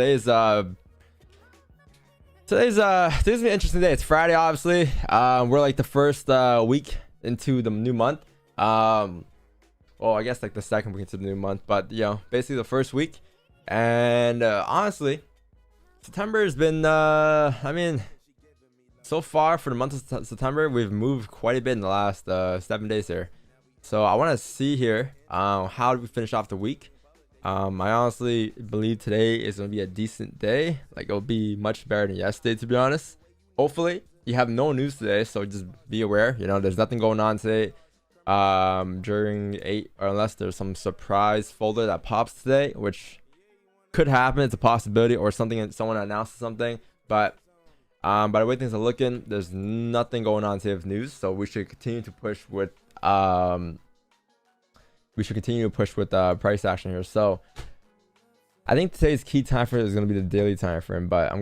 Today's today's an interesting day. It's Friday, obviously. We're like the first week into the new month. Well, I guess like the second week into the new month, but you know, basically the first week. And honestly, September has been I mean, so far for the month of September, we've moved quite a bit in the last 7 days here. So I want to see here how do we finish off the week. I honestly believe today is going to be a decent day. Like, it'll be much better than yesterday, to be honest. Hopefully you have no news today, so just be aware, you know, there's nothing going on today during 8, or unless there's some surprise folder that pops today, which could happen. It's a possibility, or something, someone announces something. But by the way things are looking, there's nothing going on today of news, so we should continue to push with price action here. So I think today's key time frame is going to be the daily time frame, but I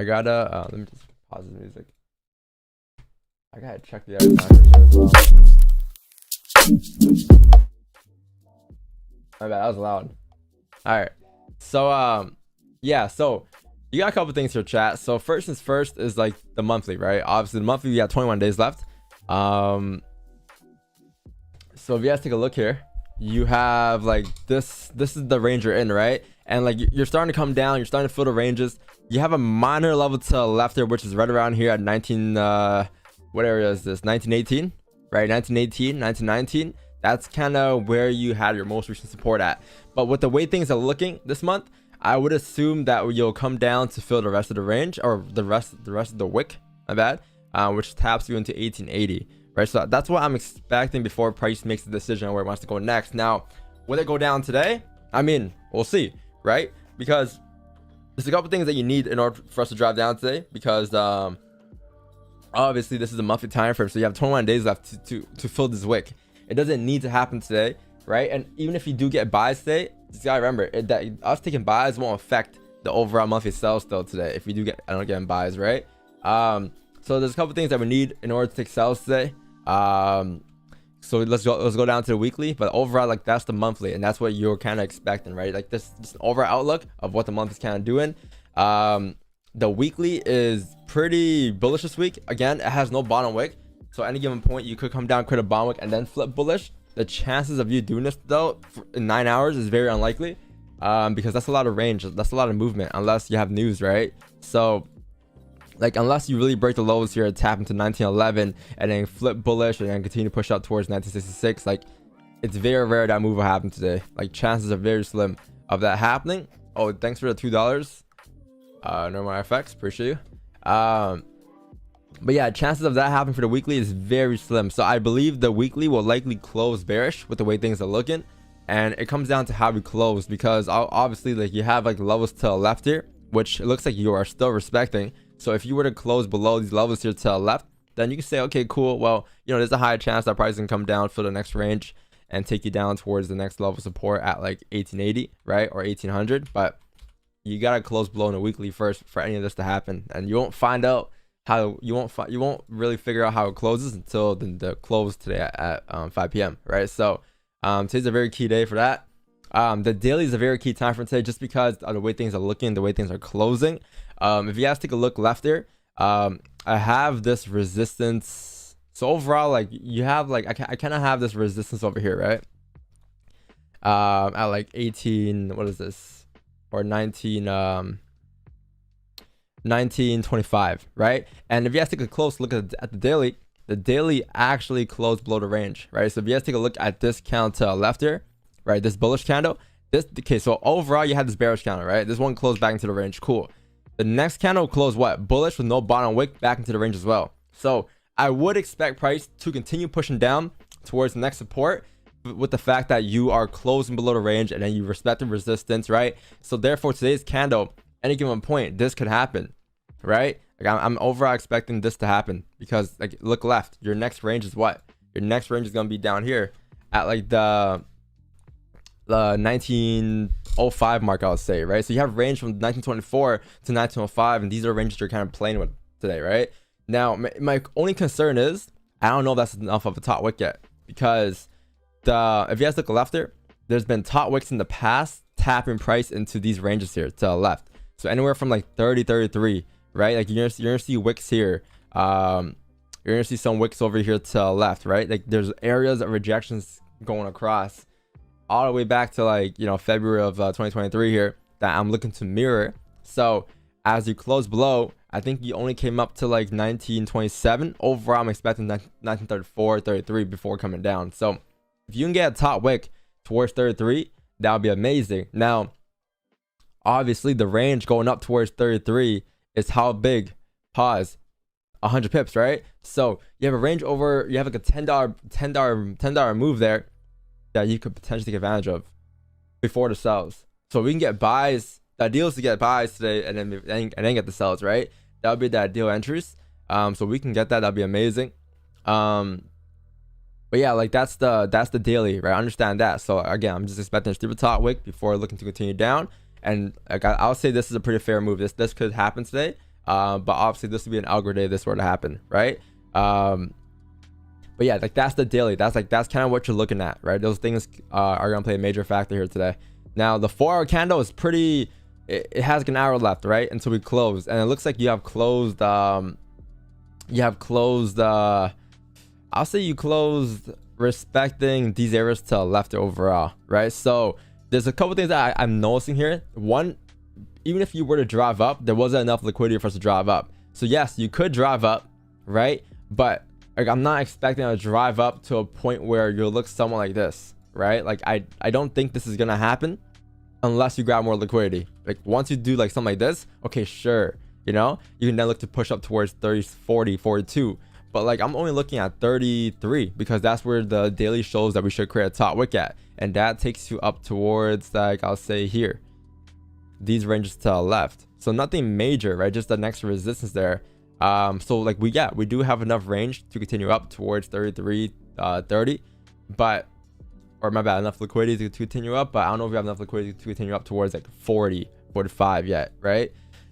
gotta let me just pause the music. I gotta check the other time as well. My bad, that was loud. All right, so yeah, so you got a couple things here, chat. So first things first is like the monthly, right? Obviously the monthly, we got 21 days left. So if you guys take a look here, you have like this is the range you're in, right? And like you're starting to come down, you're starting to fill the ranges. You have a minor level to the left here, which is right around here at 19 what area is this? 1918, right? 1918, 1919. That's kind of where you had your most recent support at. But with the way things are looking this month, I would assume that you'll come down to fill the rest of the range, or the rest of the wick, my bad, which taps you into 1880. Right, so that's what I'm expecting before price makes the decision on where it wants to go next. Now, will it go down today? I mean, we'll see, right? Because there's a couple things that you need in order for us to drive down today. Because obviously this is a monthly time frame, so you have 21 days left to fill this wick. It doesn't need to happen today, right? And even if you do get buys today, just gotta remember that us taking buys won't affect the overall monthly sales still today. If we do get, I don't get buys, right? So there's a couple things that we need in order to take sales today. So let's go down to the weekly, but overall, like, that's the monthly, and that's what you're kind of expecting, right? Like, this just an overall outlook of what the month is kind of doing. The weekly is pretty bullish this week. Again, it has no bottom wick, so at any given point you could come down, create a bottom wick, and then flip bullish. The chances of you doing this though in 9 hours is very unlikely, because that's a lot of range, that's a lot of movement, unless you have news, right? So like, unless you really break the lows here, tap into 1911 and then flip bullish and then continue to push up towards 1966, like, it's very rare that move will happen today. Like, chances are very slim of that happening. Oh, thanks for the $2. Normal FX, appreciate you. But yeah, chances of that happening for the weekly is very slim. So I believe the weekly will likely close bearish with the way things are looking, and it comes down to how we close, because obviously, like, you have like levels to the left here, which it looks like you are still respecting. So if you were to close below these levels here to the left, then you can say, okay, cool, well, you know, there's a high chance that price can come down for the next range and take you down towards the next level of support at like 1880, right, or 1800. But you gotta close below in the weekly first for any of this to happen, and you won't find out how, you won't really figure out how it closes until the close today at 5 p.m. right? So today's a very key day for that. The daily is a very key time for today, just because of the way things are looking, the way things are closing. If you guys take a look left there, I have this resistance. So overall, like, you have like, I kind of have this resistance over here, right? At like 18, what is this, or 1925, right? And if you guys take a close look at the daily actually closed below the range, right? So if you guys take a look at this candle to the left here, right, this bullish candle, okay, so overall you had this bearish candle, right? This one closed back into the range, cool. The next candle closed what? Bullish with no bottom wick, back into the range as well. So I would expect price to continue pushing down towards the next support, with the fact that you are closing below the range and then you respect the resistance, right? So therefore, today's candle, any given point, this could happen, right? Like, I'm overall expecting this to happen, because, like, look left, your next range is what? Your next range is going to be down here at like the 1905 mark, I would say, right? So you have range from 1924 to 1905, and these are ranges you're kind of playing with today, right? Now, my only concern is I don't know if that's enough of a top wick yet, because if you guys look left there, there's been top wicks in the past tapping price into these ranges here to the left. So anywhere from like 30, 33, right? Like you're gonna see wicks here. You're gonna see some wicks over here to the left, right? Like there's areas of rejections going across all the way back to like, you know, February of 2023 here that I'm looking to mirror. So as you close below, I think you only came up to like 1927. Overall, I'm expecting 1934, 33 before coming down. So if you can get a top wick towards 33, that would be amazing. Now, obviously, the range going up towards 33 is how big? Pause. 100 pips, right? So you have a range over, you have like a $10 move there that you could potentially take advantage of before the sells. So we can get buys. The ideal is to get buys today and then get the sells, right? That would be the ideal entries. So we can get that. That'd be amazing. But yeah, like that's the daily, right? I understand that. So again, I'm just expecting a stupid top wick before looking to continue down. And like I'll say this is a pretty fair move. This could happen today. But obviously this would be an algo day if this were to happen, right? But yeah, like that's the daily. That's kind of what you're looking at, right? Those things are gonna play a major factor here today. Now the 4-hour candle is pretty. It has like an hour left, right, until we close, and it looks like you have closed. I'll say you closed respecting these areas to the left overall, right? So there's a couple things that I'm noticing here. One, even if you were to drive up, there wasn't enough liquidity for us to drive up. So yes, you could drive up, right? But like I'm not expecting to drive up to a point where you'll look somewhat like this, right? Like I don't think this is gonna happen unless you grab more liquidity. Like once you do like something like this, okay, sure, you know, you can then look to push up towards 30, 40, 42. But like I'm only looking at 33 because that's where the daily shows that we should create a top wick at, and that takes you up towards, like I'll say here, these ranges to the left. So nothing major, right? Just the next resistance there. So like we do have enough range to continue up towards 33, 30, but, or my bad, enough liquidity to continue up, but I don't know if we have enough liquidity to continue up towards like 40, 45 yet, right?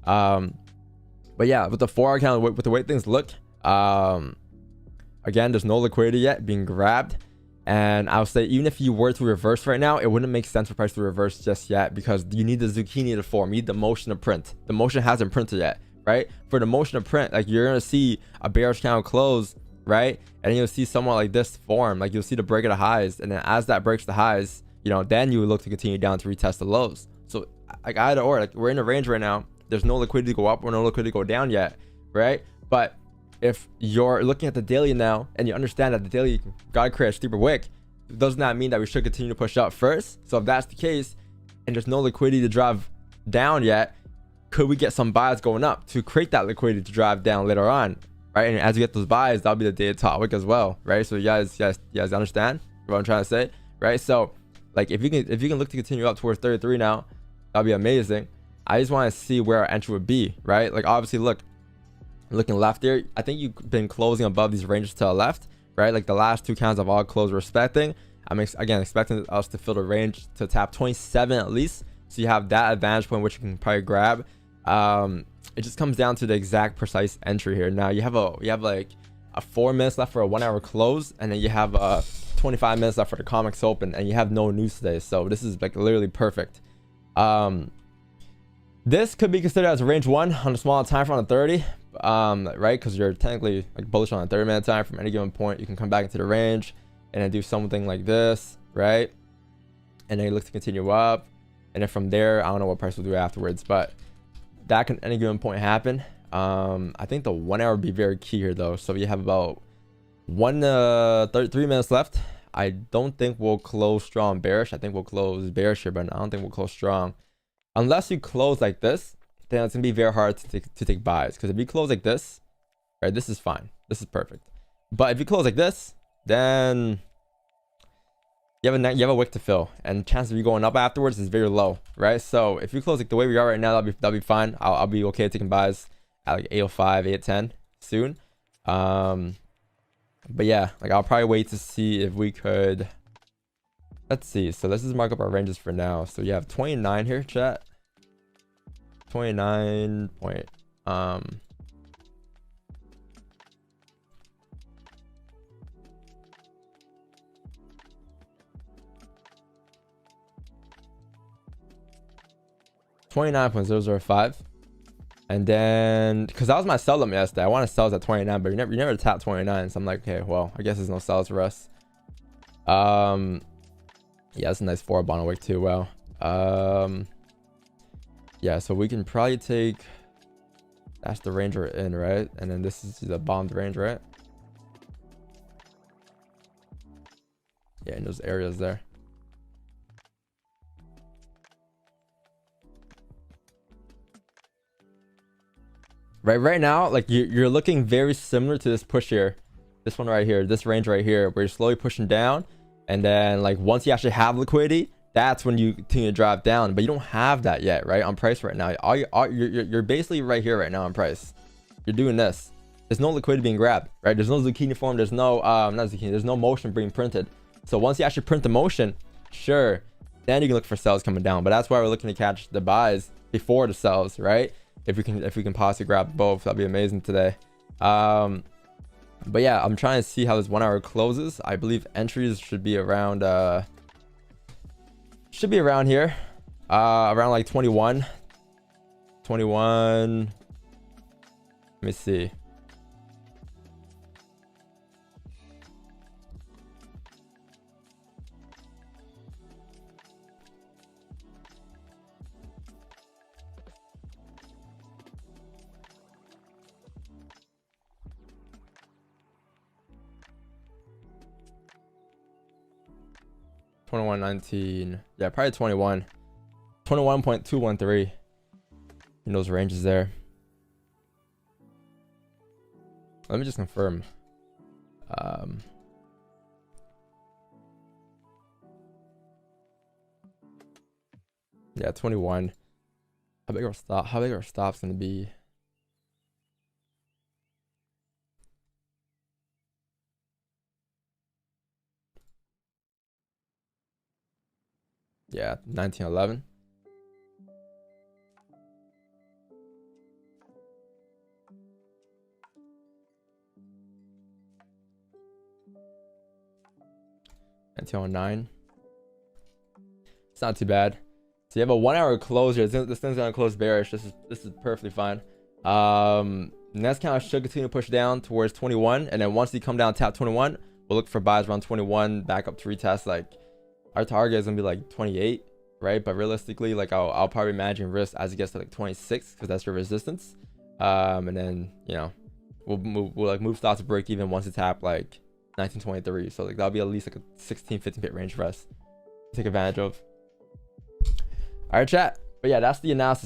But yeah, with the 4-hour candle, with the way things look, again, there's no liquidity yet being grabbed. And I'll say, even if you were to reverse right now, it wouldn't make sense for price to reverse just yet because you need the zucchini to form. You need the motion to print. The motion hasn't printed yet, right? For the motion to print, like you're gonna see a bearish candle close, right? And you'll see somewhat like this form. Like you'll see the break of the highs, and then as that breaks the highs, you know, then you would look to continue down to retest the lows. So like either or, like we're in a range right now. There's no liquidity to go up or no liquidity to go down yet, right? But if you're looking at the daily now and you understand that the daily gotta create a steeper wick, does not mean that we should continue to push up first. So if that's the case and there's no liquidity to drive down yet, could we get some buys going up to create that liquidity to drive down later on, right? And as we get those buys, that'll be the daily top wick as well, right? So you guys understand what I'm trying to say, right? So like if you can look to continue up towards 33 now, that'll be amazing. I just want to see where our entry would be, right? Like obviously looking left here, I think you've been closing above these ranges to the left, right? Like the last two candles have all closed respecting. I'm again expecting us to fill the range to tap 27 at least, so you have that advantage point which you can probably grab. It just comes down to the exact precise entry here. Now you have like a 4 minutes left for a 1 hour close, and then you have 25 minutes left for the comics open, and you have no news today, so this is like literally perfect. This could be considered as a range 1 on a smaller time frame on the 30, right? Because you're technically like bullish on a 30-minute time from any given point. You can come back into the range and then do something like this, right? And then you look to continue up, and then from there, I don't know what price will do afterwards, but that can any given point happen. I think the 1 hour would be very key here though. So you have about 33 minutes left. I don't think we'll close strong bearish. I think we'll close bearish here, but I don't think we'll close strong. Unless you close like this, then it's gonna be very hard to take buys. Because if you close like this, right, this is fine. This is perfect. But if you close like this, then you have a wick to fill, and chance of you going up afterwards is very low, right? So if you close like the way we are right now, that'll be fine. I'll be okay taking buys at like 805, 810 soon. But yeah, like I'll probably wait to see if we could. Let's see. So let's just mark up our ranges for now. So you have 29 here, chat. 29 point. 29.005. And then, because that was my sell limit yesterday. I want to sell at 29, but you never tap 29. So I'm like, okay, well, I guess there's no sells for us. Yeah, that's a nice 4 bond wick too. Wow. Yeah, so we can probably take, that's the range we're in, right? And then this is the bombed range, right? Yeah, in those areas there. Right now, like you're looking very similar to this push here, this one right here, this range right here, where you're slowly pushing down, and then like once you actually have liquidity, that's when you continue to drive down. But you don't have that yet, right? On price right now, you're basically right here right now on price. You're doing this. There's no liquidity being grabbed, right? There's no zucchini form. There's no not zucchini. There's no motion being printed. So once you actually print the motion, sure, then you can look for sells coming down. But that's why we're looking to catch the buys before the sells, right? If we can possibly grab both, that'd be amazing today. But yeah, I'm trying to see how this 1 hour closes. I believe entries should be around here, around like 21. Let me see. $21.19. Yeah, probably 21.213 in those ranges there. Let me just confirm. Yeah, 21. How big our stop's gonna be? Yeah, 1911. Until 9. It's not too bad. So you have a 1 hour close here. This thing's gonna close bearish. This is perfectly fine. Next count should continue to push down towards 21, and then once you come down tap 21, we'll look for buys around 21, back up to retest. Like our target is gonna be like 28, right? But realistically, like I'll probably imagine risk as it gets to like 26, because that's your resistance. And then we'll move stop to break even once it's tap like 1923. So like that'll be at least like a 16-15 pip range for us to take advantage of. All right, chat. But yeah, that's the analysis.